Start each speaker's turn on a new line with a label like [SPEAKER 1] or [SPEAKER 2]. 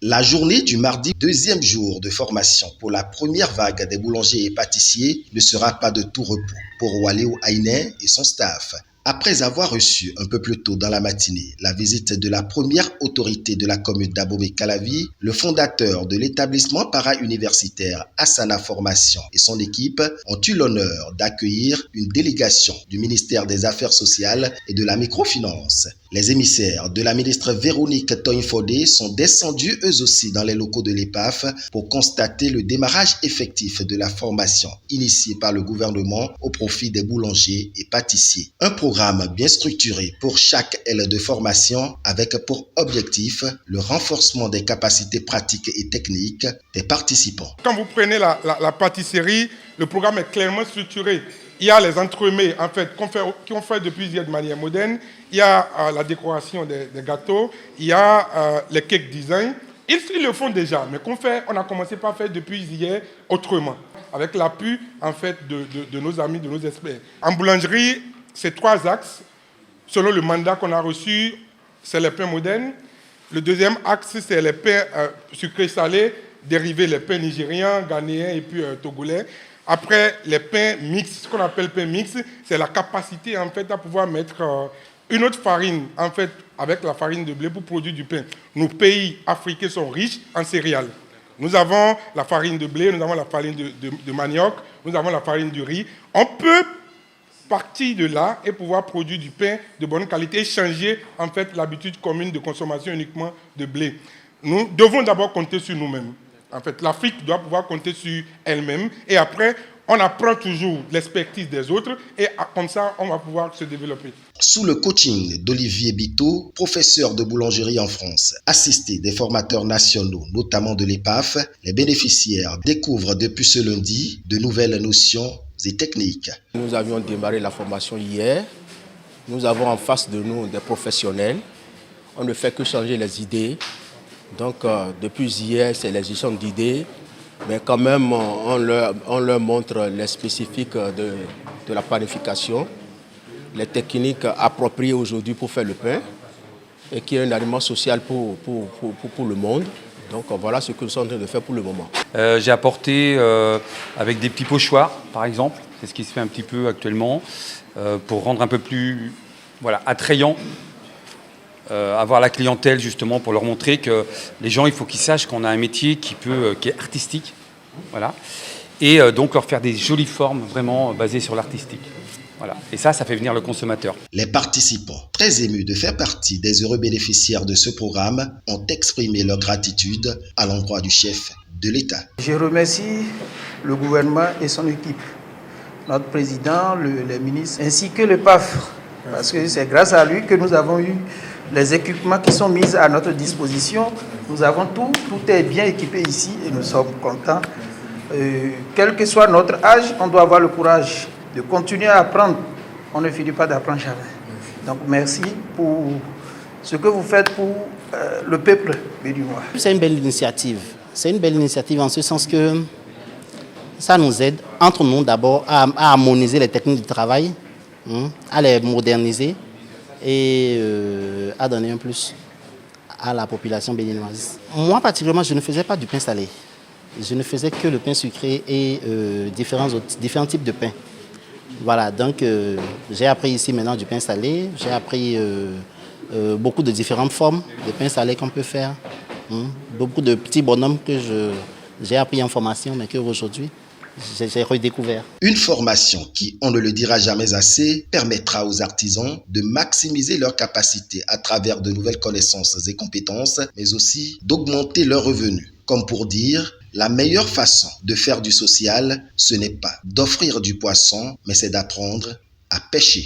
[SPEAKER 1] La journée du mardi, deuxième jour de formation pour la première vague des boulangers et pâtissiers, ne sera pas de tout repos pour Waléo Ainé et son staff. Après avoir reçu un peu plus tôt dans la matinée la visite de la première autorité de la commune d'Abomey-Calavi, le fondateur de l'établissement para-universitaire Asana Formation et son équipe ont eu l'honneur d'accueillir une délégation du ministère des Affaires sociales et de la microfinance. Les émissaires de la ministre Véronique Togne-Fodé sont descendus eux aussi dans les locaux de l'EPAF pour constater le démarrage effectif de la formation initiée par le gouvernement au profit des boulangers et pâtissiers. Un programme bien structuré pour chaque aile de formation avec pour objectif le renforcement des capacités pratiques et techniques des participants.
[SPEAKER 2] Quand vous prenez la pâtisserie, le programme est clairement structuré. Il y a les entremets en fait, qu'on fait depuis hier de manière moderne. Il y a la décoration des gâteaux. Il y a les cake design. Ils le font déjà, mais on a commencé par faire depuis hier autrement, avec l'appui en fait, de nos amis, de nos experts. En boulangerie, c'est 3 axes. Selon le mandat qu'on a reçu, c'est les pains modernes. Le deuxième axe, c'est les pains sucrés salés, dérivés les pains nigériens, ghanéens et puis togolais. Après, les pains mixtes, ce qu'on appelle pain mix, c'est la capacité en fait à pouvoir mettre une autre farine en fait avec la farine de blé pour produire du pain. Nos pays africains sont riches en céréales. Nous avons la farine de blé, nous avons la farine de manioc, nous avons la farine de riz. On peut partir de là et pouvoir produire du pain de bonne qualité et changer en fait l'habitude commune de consommation uniquement de blé. Nous devons d'abord compter sur nous-mêmes. En fait, l'Afrique doit pouvoir compter sur elle-même et après, on apprend toujours l'expertise des autres et comme ça, on va pouvoir se développer.
[SPEAKER 1] Sous le coaching d'Olivier Bito, professeur de boulangerie en France, assisté des formateurs nationaux, notamment de l'EPAF, les bénéficiaires découvrent depuis ce lundi de nouvelles notions et techniques.
[SPEAKER 3] Nous avions démarré la formation hier. Nous avons en face de nous des professionnels. On ne fait que changer les idées. Donc, depuis hier, c'est les échanges d'idées, mais quand même, on leur montre les spécifiques de la panification, les techniques appropriées aujourd'hui pour faire le pain, et qui est un aliment social pour le monde. Donc, voilà ce que nous sommes en train de faire pour le moment.
[SPEAKER 4] J'ai apporté avec des petits pochoirs, par exemple, c'est ce qui se fait un petit peu actuellement, pour rendre un peu plus attrayant. Avoir la clientèle justement pour leur montrer que les gens, il faut qu'ils sachent qu'on a un métier qui est artistique, voilà, et donc leur faire des jolies formes vraiment basées sur l'artistique. Voilà. Et ça fait venir le consommateur.
[SPEAKER 1] Les participants, très émus de faire partie des heureux bénéficiaires de ce programme, ont exprimé leur gratitude à l'endroit du chef de l'État.
[SPEAKER 5] Je remercie le gouvernement et son équipe, notre président, les ministres, ainsi que le PAF, parce que c'est grâce à lui que nous avons eu les équipements qui sont mis à notre disposition. Nous avons tout est bien équipé ici et nous sommes contents. Quel que soit notre âge, on doit avoir le courage de continuer à apprendre. On ne finit pas d'apprendre jamais. Donc merci pour ce que vous fêtes pour le peuple béninois.
[SPEAKER 6] C'est une belle initiative. C'est une belle initiative en ce sens que ça nous aide, entre nous d'abord, à harmoniser les techniques de travail, à les moderniser et à donner un plus à la population béninoise. Moi, particulièrement, je ne faisais pas du pain salé. Je ne faisais que le pain sucré et différents types de pain. Voilà, donc j'ai appris ici maintenant du pain salé. J'ai appris beaucoup de différentes formes de pain salé qu'on peut faire. Beaucoup de petits bonhommes que j'ai appris en formation, mais qu'aujourd'hui, j'ai redécouvert.
[SPEAKER 1] Une formation qui, on ne le dira jamais assez, permettra aux artisans de maximiser leurs capacités à travers de nouvelles connaissances et compétences, mais aussi d'augmenter leurs revenus. Comme pour dire, la meilleure façon de faire du social, ce n'est pas d'offrir du poisson, mais c'est d'apprendre à pêcher.